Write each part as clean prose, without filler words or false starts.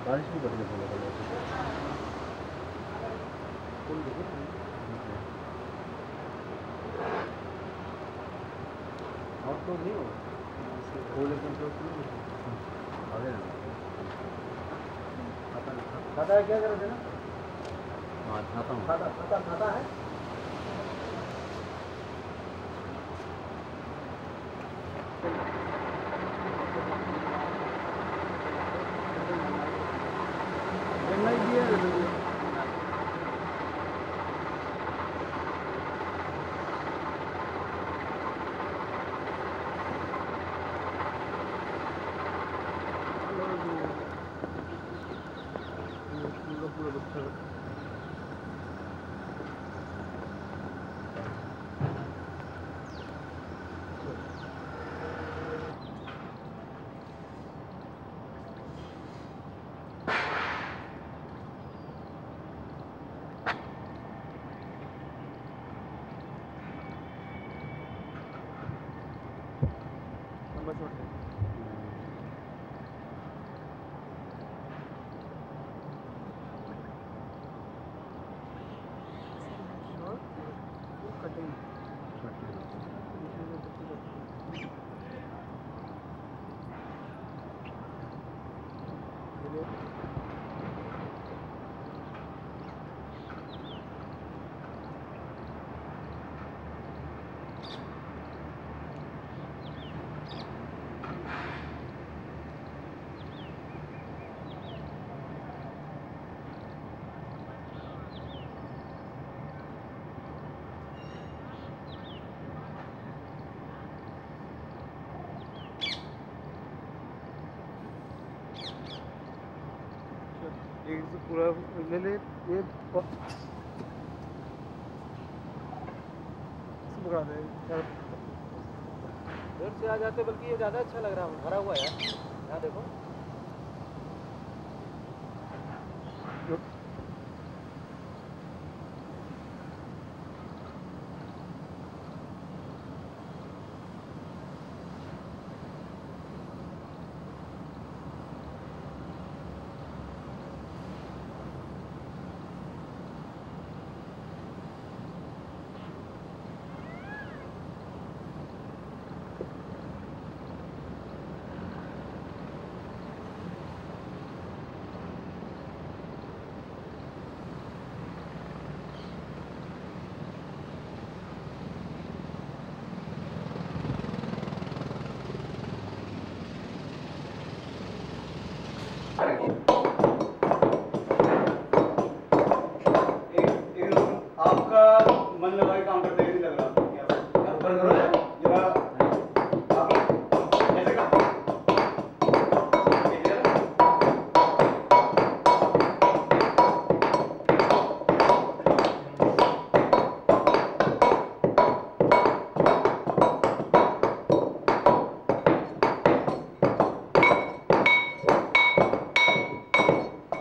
बारिश भी बढ़िया बोला कल और तो नहीं हो लेकिन तो आगे खाता है क्या कर रहे थे ना? हाँ खाता हूँ। खाता है पूरा ले ले ये पकड़ा दे देर से आ जाते, बल्कि ये ज़्यादा अच्छा लग रहा है, भरा हुआ है यहाँ देखो। आपका मन लगा काउंटर पे नहीं लग रहा, ऊपर करो जरा आप ऐसे करो।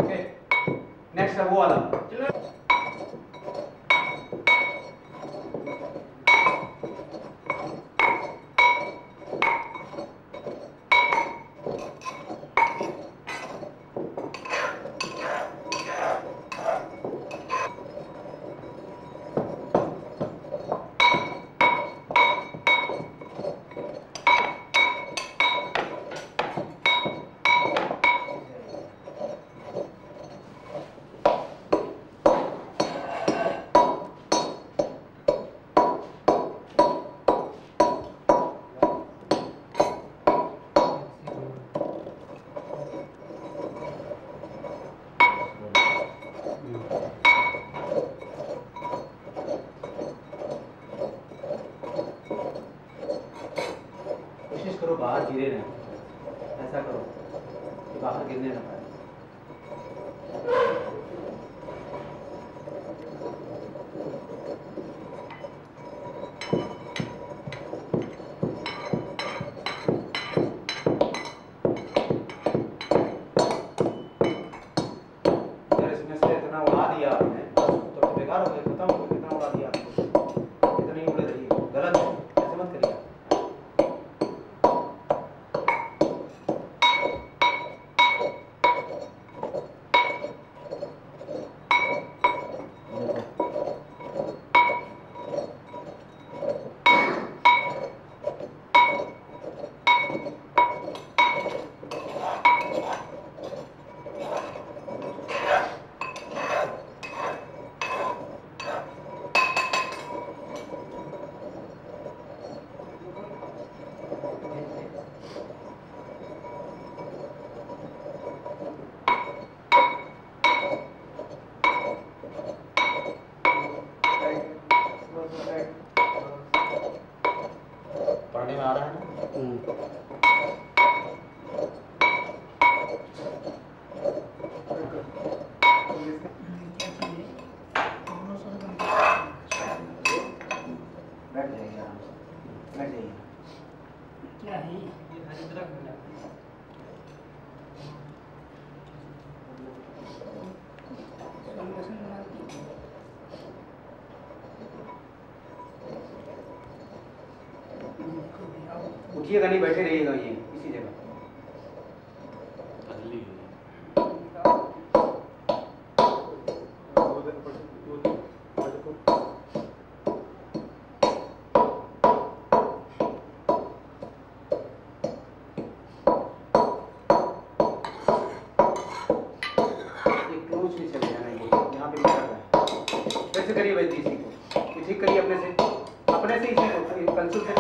ओके नेक्स्ट है वो वाला। कोशिश करो बाहर गिरे ना, ऐसा करो कि बाहर गिरने ना पाए। इसमें से इतना उड़ा दिया आपने, तो बेकार हो गया, खत्म हो गया। इतना उड़ा दिया आपको, इतना ही उड़े रहिए, गलत है, ऐसे मत करिए। बैठ जाइए आराम से, बैठ जाइए। क्या है ये? उठिएगा नहीं, बैठे रहिएगा ये इसी जगह। कैसे करिए वैसे इसी को ठीक करिए, अपने से इसी को पेंसिल से।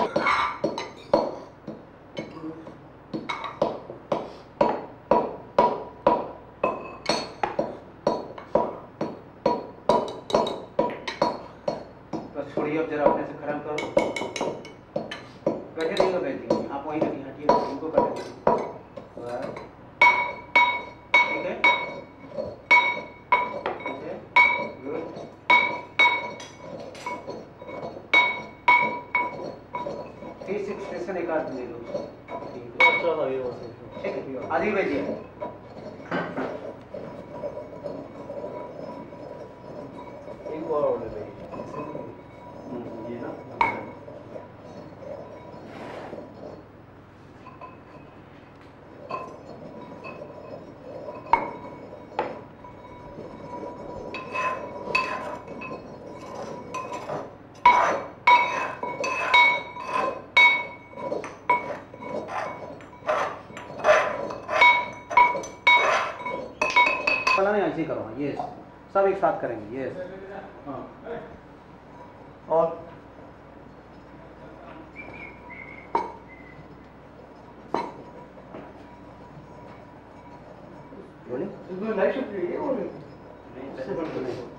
बस छोड़िए, अब जरा अपने से खत्म करो। बैठे रहिएगा, बैठिए आप वहीं रखिए, हटिए इनको कर दीजिए। ठीक है, ठीक है, गुड। एक आध ले लो, ठीक है, आधी भेजिए। एक और ऑर्डर ये ना, नहीं ऐसे ही करो। ये सब एक साथ करेंगे। ये हाँ, और बोले इसमें लाइट शिफ्ट है, बोले इससे बंद नहीं।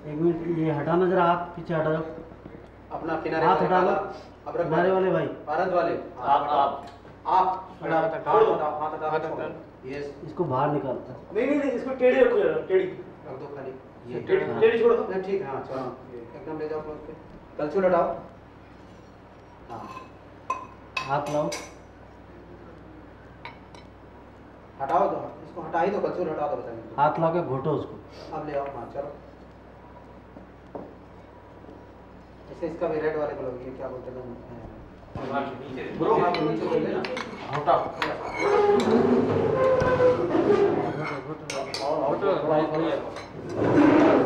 एक मिनट, ये हटाना जरा, हाथ पीछे हटा जाओ, अपना किनारे हाथ हटा लो, अब किनारे वाले भाई, भारत वाले आप हाथ हटा। यस, इसको बाहर निकालता। नहीं इसको टेढ़ी रखो जरा, टेढ़ी रख दो खाली। ये टेढ़ी छोड़ दो। नहीं ठीक है, हाँ चलो एकदम ले जाओ पे। कलछुल हटाओ। हाँ, हाथ लाओ, हटाओ दो, इसको हटा ही दो, कलछुल हटा दो। बताइए, हाथ ला के घोटो उसको। अब ले आओ। हाँ चलो, ऐसे इसका भी रेड वाले को लोग ये क्या बोलते हैं ब्रो, आप नीचे बोल लेना, हटा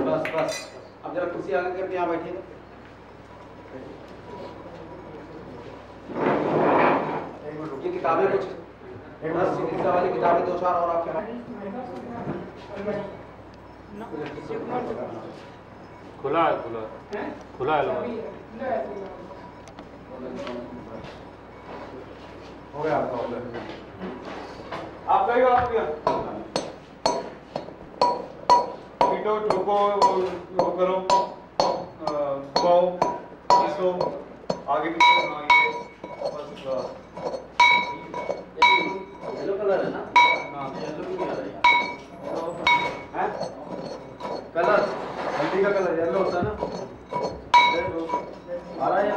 बस बस। अब जरा कुर्सी आगे करके यहाँ बैठिएगा। ये किताबें कुछ 10 चिकित्सा वाली किताबें 2-4 और आपके खुला है, खुला है हो गया आपका ऑर्डर। आपका ही आप क्या पीटो ठोको वो करो, पाओ इसको आगे पीछे। हाँ ये येलो कलर है ना? हाँ येलो भी नहीं आ रहा है, कलर हल्दी का कलर येलो होता है ना? आ रहा है या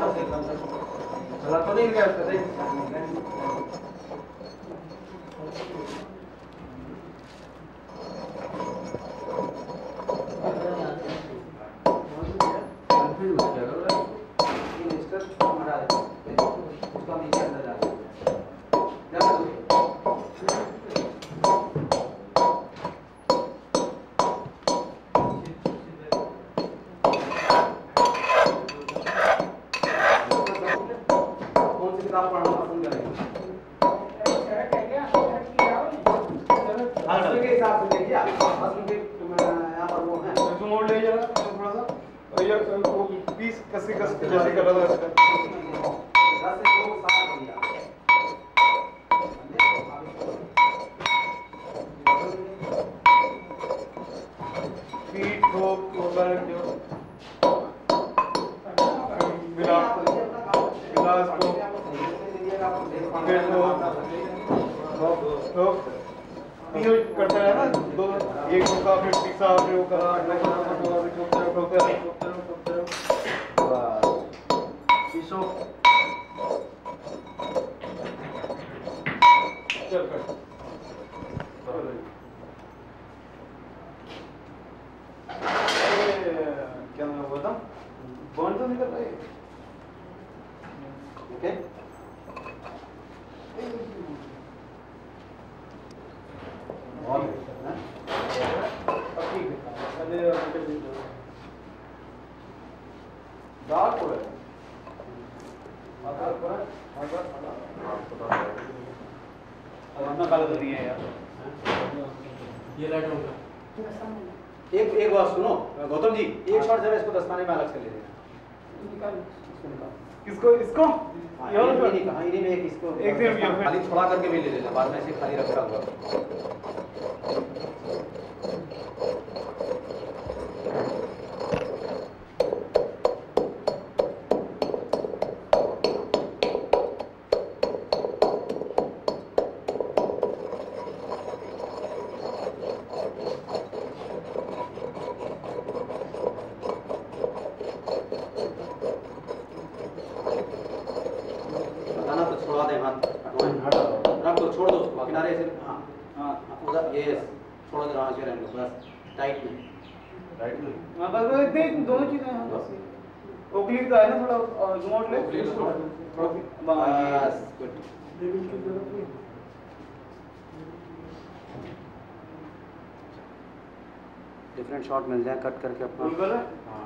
कलर तो नहीं गया उसका, देख कसी जैसे कर रहा था वैसे कर। 10 से 2 7 दिया फीट ठोक ऊपर जो मिला इसको फिर ठोक तीन करता है ना, दो एक ठोका फिर तीसरा फिर वो करा ठोकते रहो शीशो चल कर क्या मैं बोलता हूँ बॉन्ड तो निकल रहा है। ओके डार्क हो रहा है अपना काला तो नहीं है यार। ये लाइट ऑन कर। एक बात सुनो गौतम जी, एक शॉट जरा इसको दस्ताने में अलग से ले लेना। इसको निकाल। किसको इसको हाँ, ये नहीं कहा, इन्हीं में एक इसको एक दिन ये खाली थोड़ा करके भी ले लेना, बाद में ऐसे खाली रखा हुआ। बताना तो छोड़ा दे हाथ रख दो, छोड़ दो उसको किनारे से। हाँ हाँ उधर ये छोड़ दो, वहाँ से रहने दो बस टाइट में। राइट में हाँ बस वो इतने दोनों चीजें हैं बस। ओकली का है ना थोड़ा जूम आउट ले ओकली को बस गुड। डिफरेंट शॉट मिल जाए कट करके अपना। बिल्कुल है। हाँ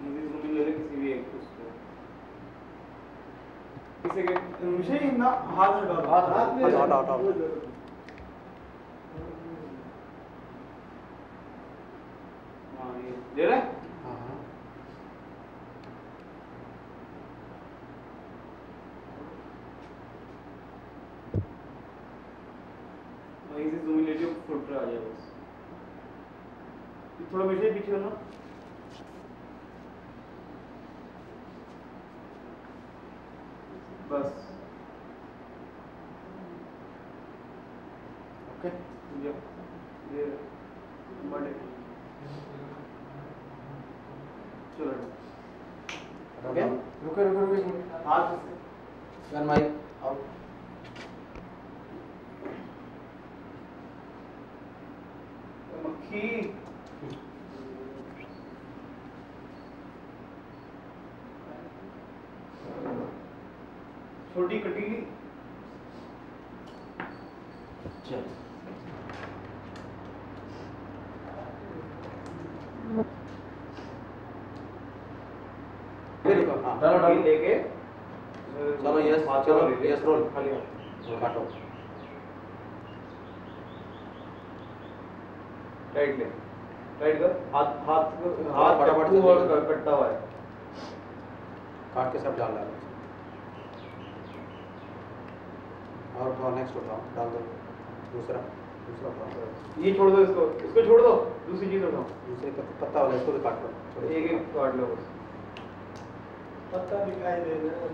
मुझे जूम इन ले ले किसी भी एक उसको किसी के मुझे ना हाथ हटा दो। हाथ में हटाओ। हाँ ये ले रहे हाँ हाँ वहीं से जूम इन ले लियो फुट पे आ जाए बस। थोड़ा मुझे पीछे हो ना। बस ओके ये बड़े चलो ओके रुको हाथ गन माइक आउट। मक्खी छोटी कटीली चल फिर हाँ चलो लेके चलो यस चलो यस रोल खाली काटो। राइट ले राइट कर हाथ हाथ हाथ फटाफट से और निकाल। कटता हुआ है। काट के सब डाल डालो और उठाओ, नेक्स्ट उठाओ, डाल दो दूसरा उठाओ, ये छोड़ दो इसको छोड़ दो दूसरी चीज उठाओ। दूसरे पत्ता वाला इसको भी काट लो। छोड़ो। एक एक काट लो बस। पत्ता दिखाई दे रहा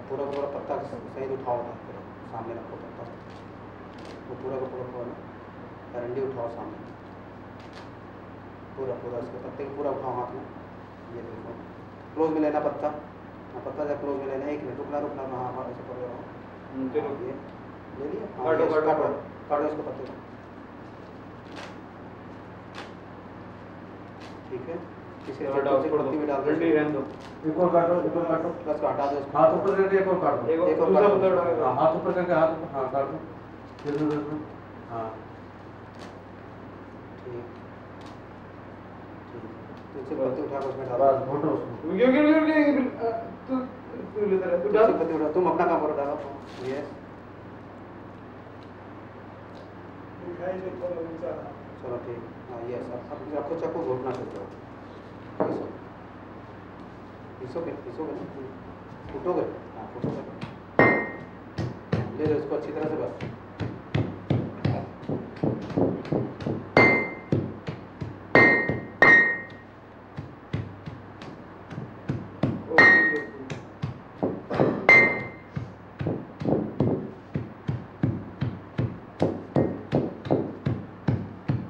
पूरा का पूरा पत्ता सही उठाओ ना, पूरा सामने रखो पत्ता, वो पूरा का पूरा उठाओ ना, डंडी उठाओ सामने, पूरा पूरा इसके पत्ते को पूरा उठाओ हाथ में। ये देखो क्लोज में लेना पत्ता, हाँ पत्ता जब क्लोज में लेना, एक मिनट रुकना हाँ ऐसे पकड़ रहो। चलो ये ले लिया, हाँ, काटो, ये काटो, काटो काटो। काटो इसको पत्ते को। ठीक है, तीसरे हटाओ, छोड़ दो। पत्ती में डाल दो, डंडी रहने दो। एक और काटो बस हटा दो इसको। हाथ ऊपर करके एक और काट दो। एक और दूसरा दूसरा पत्ता पत्ता उठा के हाँ, हाथ ऊपर करके हाथ हाँ काट दो। फिर हाँ ठीक ठीक, दूसरे पत्ते उठा कर उसमें डालो। बस फोटो उसको क्यों तू लेता रह तू डाल। दूसरे पत्ते उठा, तुम अपना काम करो, डालो ये चलो ठीक, हाँ ये ऐसा अब आपको चाकू घोटना सकते हो, घिसोगे फुटोगे, हाँ फुटोगे, ले लो इसको अच्छी तरह से बस।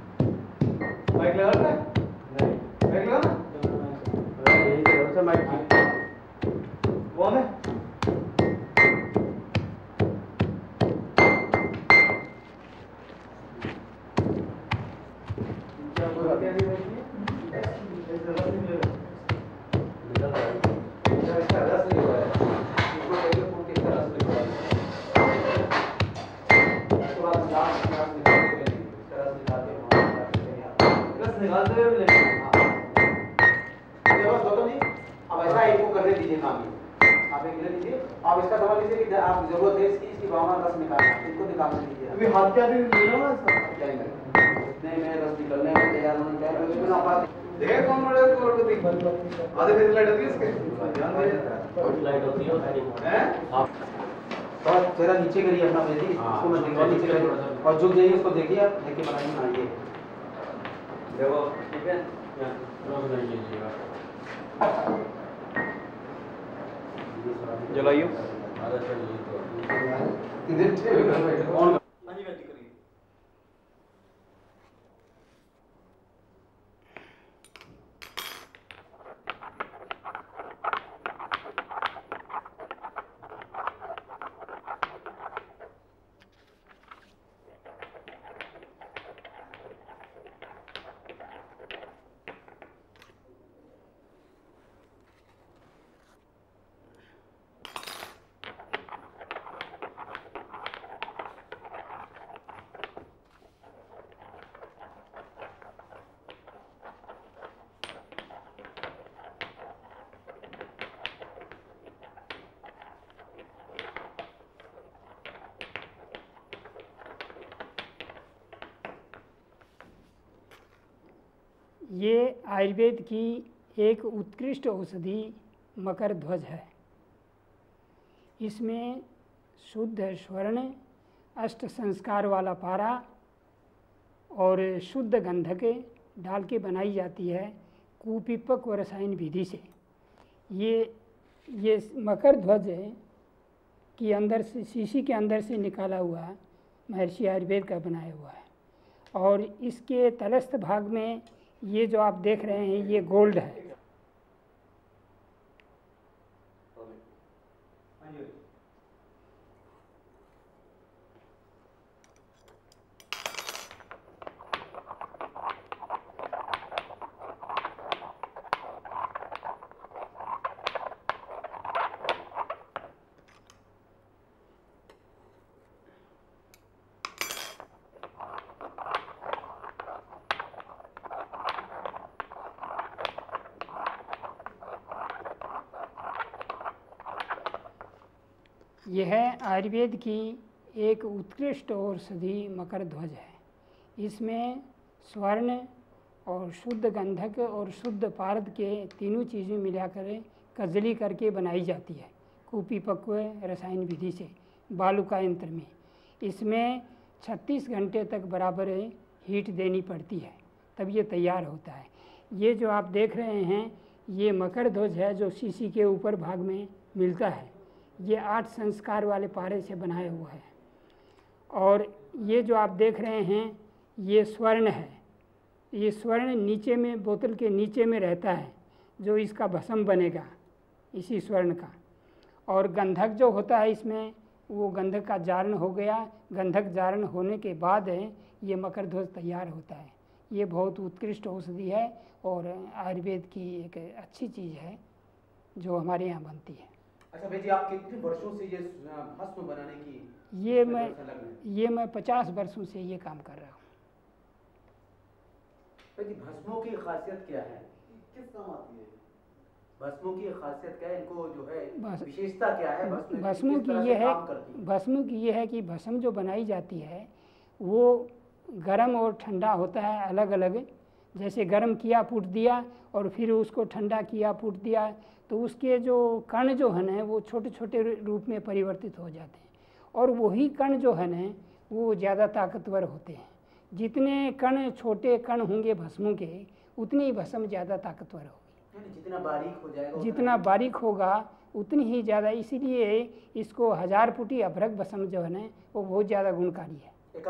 माइक लगा रखा है? नहीं माइक लगा? यही तरह से माइक वो है? क्या बोला क्या नहीं रहती है? निकल रहा है। इसका रस नहीं हुआ है, इसको देखिए फूट के इसका रस नहीं हुआ है, उसके बाद ग्लास निकालते हुए नहीं, इसका रस निकालते हुए रस निकालते हुए भी नहीं। बस गौतम जी, अब ऐसा है, इनको करने दीजिए काम ये, आप एक ले लीजिए, आप इसका समझ लीजिए कि आप जरूरत है इसकी भावना रस निकालना, इनको निकालने दीजिए। अभी हाथ क्या भी ले लो ना इसका। क्या ही करें, इतने में रस निकलने में तैयार होने क्या है, इसमें ना बात देखा कौन बड़े करोड़पति? आधे फेस लाइट होती है इसके? ध्यान दीजिए। लाइट होती है और हैं? और चेहरा नीचे करिए अपना बेटी, इसको मत दिखाओ, नीचे करिए और झुक जाइए, इसको देखिए आप, देख के बनाइए ना ये। देखो ठीक है। रोक नहीं कीजिएगा। जलाइयो। आधा चलिए तो इधर ठीक ऑन हाँ जी वैसे करिए। ये आयुर्वेद की एक उत्कृष्ट औषधि मकर ध्वज है। इसमें शुद्ध स्वर्ण, अष्ट संस्कार वाला पारा और शुद्ध गंधक डाल के बनाई जाती है कुपीपक व रसायन विधि से। ये मकर ध्वज की अंदर से, शीशी के अंदर से निकाला हुआ महर्षि आयुर्वेद का बनाया हुआ है, और इसके तलस्थ भाग में ये जो आप देख रहे हैं ये गोल्ड है। यह आयुर्वेद की एक उत्कृष्ट औषधि मकर ध्वज है। इसमें स्वर्ण और शुद्ध गंधक और शुद्ध पारद के तीनों चीज़ें मिलाकर कजली करके बनाई जाती है कुपीपक्व रसायन विधि से बालुका यंत्र में। इसमें 36 घंटे तक बराबर हीट देनी पड़ती है, तब ये तैयार होता है। ये जो आप देख रहे हैं ये मकर ध्वज है जो शीशी के ऊपर भाग में मिलता है। ये 8 संस्कार वाले पारे से बनाया हुआ है। और ये जो आप देख रहे हैं ये स्वर्ण है। ये स्वर्ण नीचे में, बोतल के नीचे में रहता है, जो इसका भस्म बनेगा इसी स्वर्ण का। और गंधक जो होता है इसमें, वो गंधक का जारण हो गया। गंधक जारण होने के बाद ये मकर ध्वज तैयार होता है। ये बहुत उत्कृष्ट औषधि है और आयुर्वेद की एक अच्छी चीज़ है जो हमारे यहाँ बनती है। अच्छा भाई जी, आप कितने वर्षों से ये भस्म बनाने की ये मैं 50 वर्षों से ये काम कर रहा हूँ। भाई जी, भस्मों की खासियत क्या है? किस काम आती है? भस्मों की खासियत क्या है? इनको जो है बस- विशेषता क्या है? भस्मों किस की तरह ये से है, काम करती है? भस्मों की ये है कि भस्म जो बनाई जाती है वो गर्म और ठंडा होता है अलग अलग। जैसे गर्म किया फूट दिया और फिर उसको ठंडा किया फूट दिया, तो उसके जो कण जो है ना वो छोटे छोटे रूप में परिवर्तित हो जाते हैं, और वही कण जो है ना वो ज़्यादा ताकतवर होते हैं। जितने कण छोटे कण होंगे भस्मों के, उतनी ही भस्म ज़्यादा ताकतवर होगी। यानी जितना बारीक हो जाएगा जितना बारीक होगा उतनी ही ज़्यादा, इसीलिए इसको 1000 फुटी अभ्रक भस्म जो है ना वो बहुत ज़्यादा गुणकारी है। एक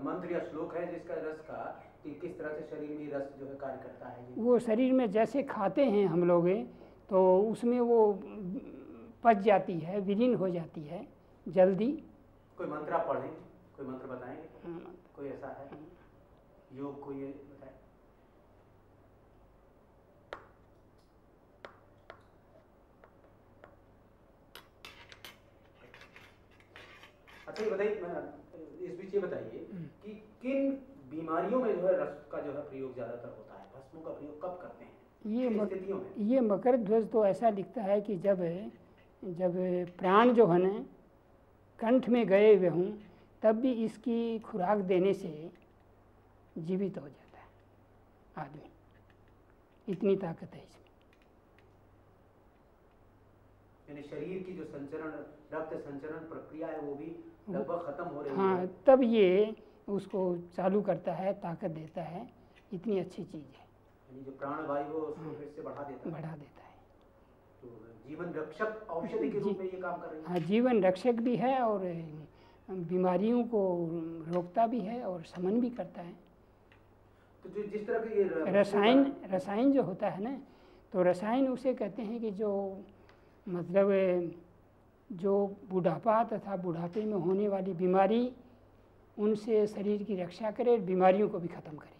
मंत्र या श्लोक है जिसका रस का कि किस तरह से शरीर में रस जो है कार्य करता है? वो शरीर में जैसे खाते हैं हम लोग तो उसमें वो पच जाती है, विलीन हो जाती है जल्दी। कोई मंत्र आप पढ़ें, कोई मंत्र बताएंगे? कोई ऐसा है योग कोई बताए? अच्छा ये बताइए, इस बीच ये बताइए कि किन बीमारियों में जो है रस का जो है प्रयोग ज्यादातर होता है? भस्मों का प्रयोग कब करते हैं? ये मकर ध्वज तो ऐसा लिखता है कि जब प्राण जो है ना कंठ में गए हुए हों तब भी इसकी खुराक देने से जीवित हो जाता है आदमी, इतनी ताकत है इसमें। यानी शरीर की जो संचरण, रक्त संचरण प्रक्रिया है वो भी लगभग खत्म हो रही है। हाँ, तब ये उसको चालू करता है, ताकत देता है, इतनी अच्छी चीज़ है। यानी जो प्राणवायु है उसको फिर से बढ़ा देता है। तो जीवन रक्षक औषधि के रूप में ये काम कर रही है। हाँ, जीवन रक्षक भी है और बीमारियों को रोकता भी है और शमन भी करता है। तो जो जिस तरह के ये रसायन जो होता है ना, तो रसायन उसे कहते हैं कि जो मतलब जो बुढ़ापा तथा बुढ़ापे में होने वाली बीमारी उनसे शरीर की रक्षा करे, बीमारियों को भी ख़त्म करे,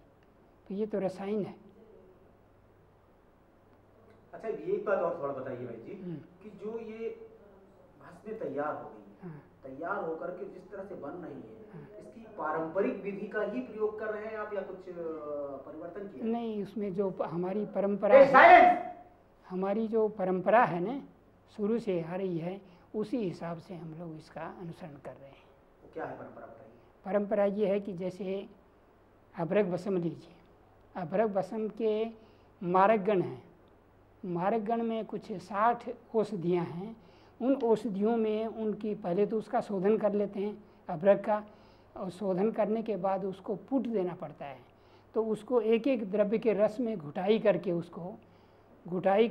तो ये तो रसायन है। अच्छा ये एक बात और थोड़ा बताइए भाई जी कि जो ये भस्म तैयार हो गई, तैयार होकर के जिस तरह से बन रही है, इसकी पारंपरिक विधि का ही प्रयोग कर रहे हैं आप या कुछ परिवर्तन किया? नहीं, उसमें जो हमारी परंपरा है, हमारी जो परंपरा है ना शुरू से आ रही है, उसी हिसाब से हम लोग इसका अनुसरण कर रहे हैं। तो क्या है परंपरा बताइए? परंपरा ये है कि जैसे अभ्रक भस्म लीजिए, अभ्रक भस्म के मारक गण हैं, मारक गण में कुछ 60 औषधियाँ हैं। उन औषधियों में उनकी पहले तो उसका शोधन कर लेते हैं अभ्रक का, और शोधन करने के बाद उसको पुट देना पड़ता है। तो उसको एक एक द्रव्य के रस में घुटाई करके उसको घुटाई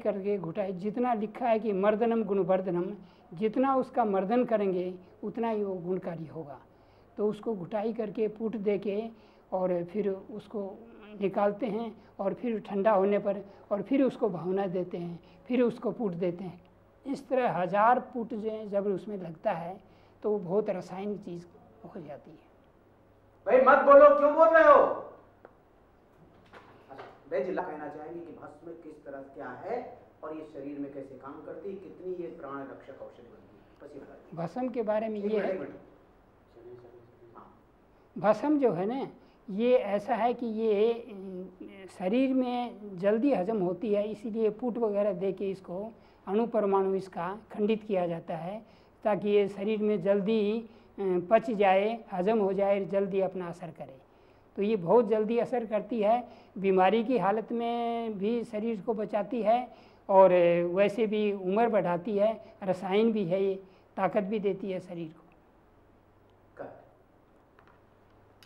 जितना लिखा है कि मर्दनम गुणवर्धनम, जितना उसका मर्दन करेंगे उतना ही वो गुणकारी होगा। तो उसको घुटाई करके पुट दे के और फिर उसको निकालते हैं और फिर ठंडा होने पर और फिर उसको भावना देते हैं, फिर उसको पुट देते हैं। इस तरह 1000 पुट जब उसमें लगता है तो वो बहुत रासायनिक चीज़ हो जाती है। भाई मत बोलो, क्यों बोल रहे हो? भाई जिला कहना चाहेंगे कि भस्म किस तरह क्या है और ये शरीर में कैसे काम करती है, कितनी ये प्राण रक्षक औषधि बनती है, बस ये बताइए। भस्म के बारे में ये है, हाँ। भस्म जो है ना ये ऐसा है कि ये शरीर में जल्दी हजम होती है, इसीलिए पुट वगैरह दे के इसको अणु परमाणु इसका खंडित किया जाता है ताकि ये शरीर में जल्दी पच जाए, हजम हो जाए, जल्दी अपना असर करे। तो ये बहुत जल्दी असर करती है, बीमारी की हालत में भी शरीर को बचाती है और वैसे भी उम्र बढ़ाती है, रसायन भी है, ये ताकत भी देती है शरीर को।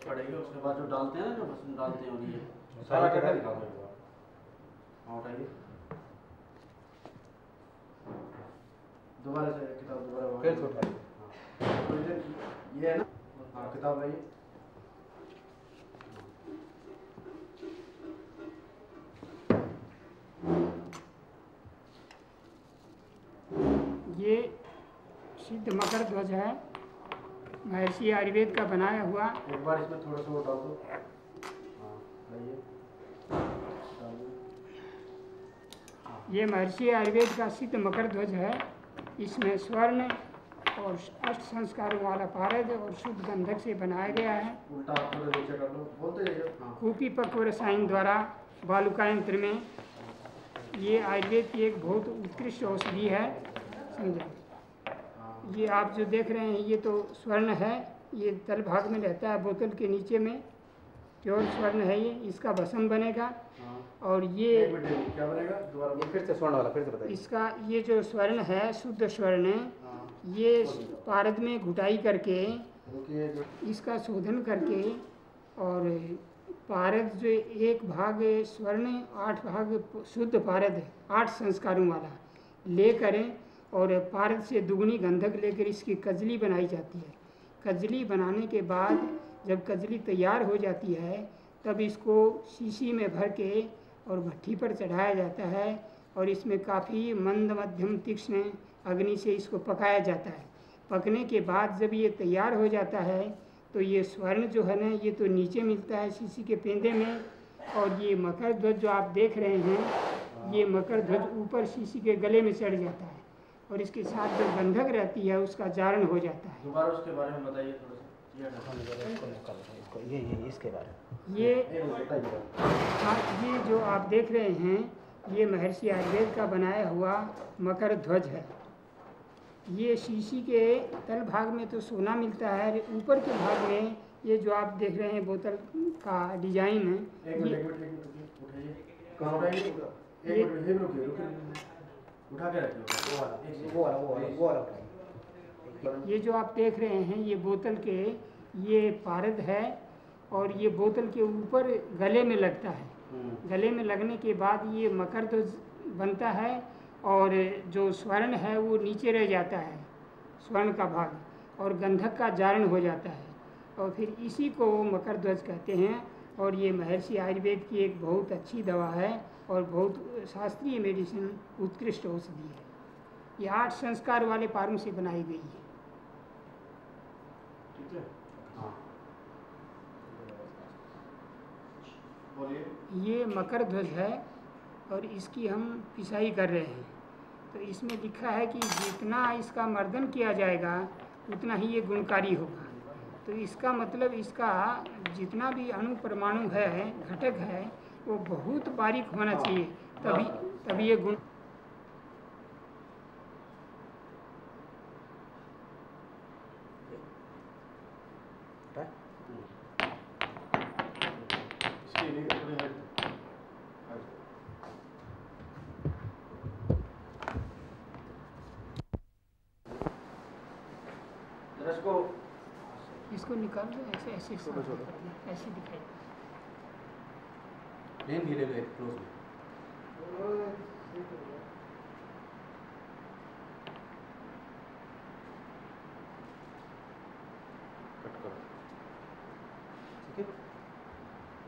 पड़ेगा उसके बाद जो डालते हैं ना, जो भस्म डालते हैं, और ये सारा क्या क्या निकाल देगा। हाँ उठाइए, दोबारा से किताब दोबारा फिर से उठाइए। हाँ ये है ना, हाँ किताब लाइए। ये सिद्ध मकर ध्वज है, महर्षि आयुर्वेद का बनाया हुआ। एक बार इसमें थोड़ा सा वो डाल दो। हाँ लाइए, डाल दो। ये महर्षि आयुर्वेद का सिद्ध मकर ध्वज है। इसमें स्वर्ण और 8 संस्कारों वाला पारद और शुद्ध गंधक से बनाया गया है। उल्टा हाथ थोड़ा नीचे कर लो, बोलते जाइए। हाँ कूपी पक्व रसायन द्वारा बालुका यंत्र में ये आयुर्वेद की एक बहुत उत्कृष्ट औषधि है, समझे। ये आप जो देख रहे हैं ये तो स्वर्ण है, ये तल भाग में रहता है बोतल के नीचे में, प्योर स्वर्ण है इसका भस्म बनेगा। हाँ। और ये एक मिनट, क्या बनेगा दोबारा ये फिर से स्वर्ण वाला फिर से बताइए। इसका ये जो स्वर्ण है शुद्ध स्वर्ण, हाँ। ये पारद में घुटाई करके रुकिए जो इसका शोधन करके और पारद जो 1 भाग स्वर्ण 8 भाग शुद्ध पारद है 8 संस्कारों वाला ले करें और पारद से दुगनी गंधक लेकर इसकी कजली बनाई जाती है। कजली बनाने के बाद जब कजली तैयार हो जाती है तब इसको शीशी में भर के और भट्ठी पर चढ़ाया जाता है और इसमें काफ़ी मंद मध्यम तीक्ष्ण अग्नि से इसको पकाया जाता है। पकने के बाद जब ये तैयार हो जाता है तो ये स्वर्ण जो है ना ये तो नीचे मिलता है शीशी के पेंदे में, और ये मकर ध्वज जो आप देख रहे हैं ये मकर ध्वज ऊपर शीशी के गले में चढ़ जाता है और इसके साथ जो गंधक रहती है उसका जारण हो जाता है। दोबारा उसके बारे में बताइए थोड़ा सा। ये इसके बारे में ये बताइए। हाँ, ये जो आप देख रहे हैं ये महर्षि आयुर्वेद का बनाया हुआ मकर ध्वज है। ये शीशी के तल भाग में तो सोना मिलता है, ऊपर के भाग में ये जो आप देख रहे हैं बोतल का डिजाइन है एक ये मिनट उठाइए। कहाँ उठाइए? एक मिनट रुकिए। उठा के रखिए। वो वाला ये जो आप देख रहे हैं ये बोतल के ये पारद है और ये बोतल के ऊपर गले में लगता है। गले में लगने के बाद ये मकर ध्वज बनता है और जो स्वर्ण है वो नीचे रह जाता है स्वर्ण का भाग, और गंधक का जारण हो जाता है और फिर इसी को मकर ध्वज कहते हैं। और ये महर्षि आयुर्वेद की एक बहुत अच्छी दवा है और बहुत शास्त्रीय मेडिसिन उत्कृष्ट औषधि है। ये 8 संस्कार वाले पारों से बनाई गई है। ठीक है। हाँ। बोलिए। ये मकर ध्वज है और इसकी हम पिसाई कर रहे हैं। तो इसमें लिखा है कि जितना इसका मर्दन किया जाएगा उतना ही ये गुणकारी होगा। तो इसका मतलब इसका जितना भी अणु परमाणु है घटक है वो बहुत बारीक होना चाहिए, तभी ये गुण। इसके लिए थोड़ी हेल्प। इसको निकाल दो, ऐसे ऐसे ऐसे दिखाई प्लेन धीरे धीरे क्लोज में कट करो। ठीक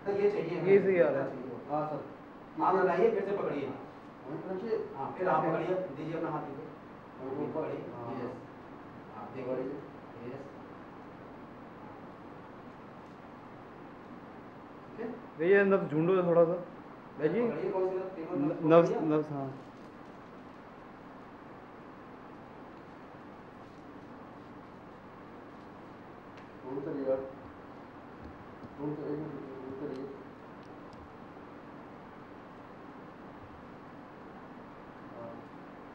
है, ये चाहिए ये सही आ रहा है। हाँ सर, आप लगाइए फिर से पकड़िए। हाँ फिर आप पकड़िए, दीजिए अपना हाथ दीजिए, पकड़िए। यस, आप देखिए। यस, भैया नब्ज ढूंढो थोड़ा सा भैया। पकड़िए, कौन सी टेबल नब्ज नब्ज हाँ।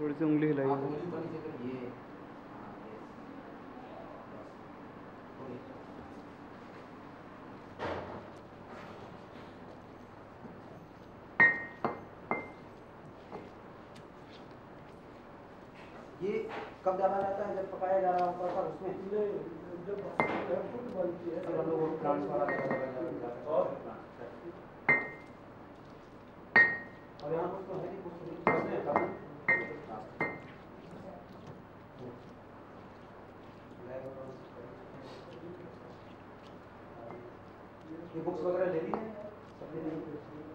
थोड़ी सी उंगली हिलाइए। आप उंगली ऊपर नीचे करिए। हाँ, यस, बस, हो गई। ये कब डाला जाता है? जब पकाया जा रहा होता है उसमें जब बनती है हम लोग प्लांट्स वाला और यहाँ कुछ तो है नहीं, कुछ नहीं है। ये बुक्स वगैरह ले ली है?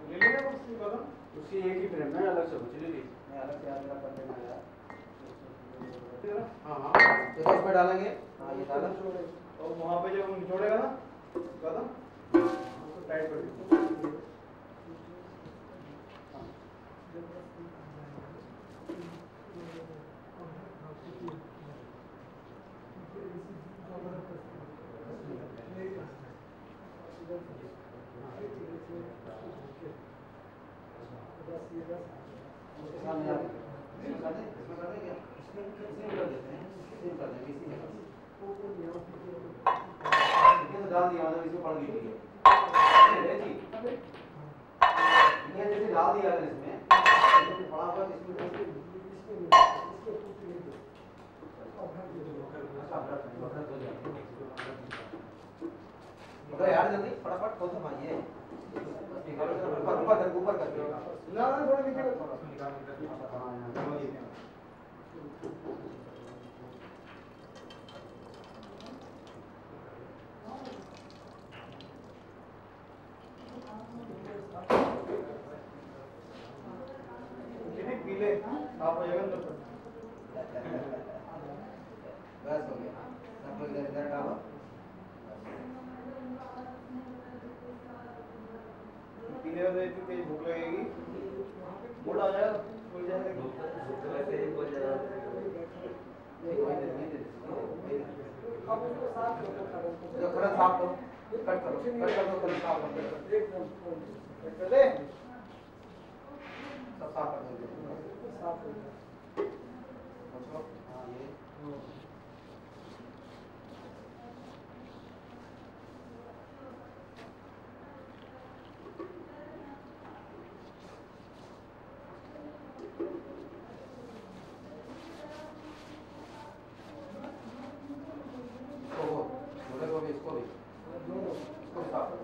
ले लेना उसकी कलम, उसकी एक ही फ्रेम है, अलग से कुछ नहीं ली। मैं अलग से याद कर देना यार। हाँ हाँ तो इसमें डालेंगे। हाँ ये डाला। और वहाँ पे जब निचोड़ेगा ना कदम उसको टाइट कर दीजिए। उसके सामने आप इसमें कर दें, इसमें कर दें क्या? इसमें कर देते हैं, इसमें कर देंगे इसी में बस। ठीक है, तो डाल दिया मतलब इसमें पड़ गई है। जैसे डाल दिया अगर इसमें तो फटाफट इसमें यार जल्दी फटाफट खोल मारिए ऊपर करके ना थोड़ा नीचे पीले आप हो जाएगा बस हो गया सब लोग इधर इधर डालो पीने वाले इतनी तेज भूख लगेगी मूड आ जाएगा खुल जाएगा वैसे ही बोल जाएगा जो खरा साफ करो कट करो खरा साफ करो कर दे सब साफ कर दो साफ हो हाँ ये इसको भी साफ करो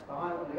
कहाँ है वो ले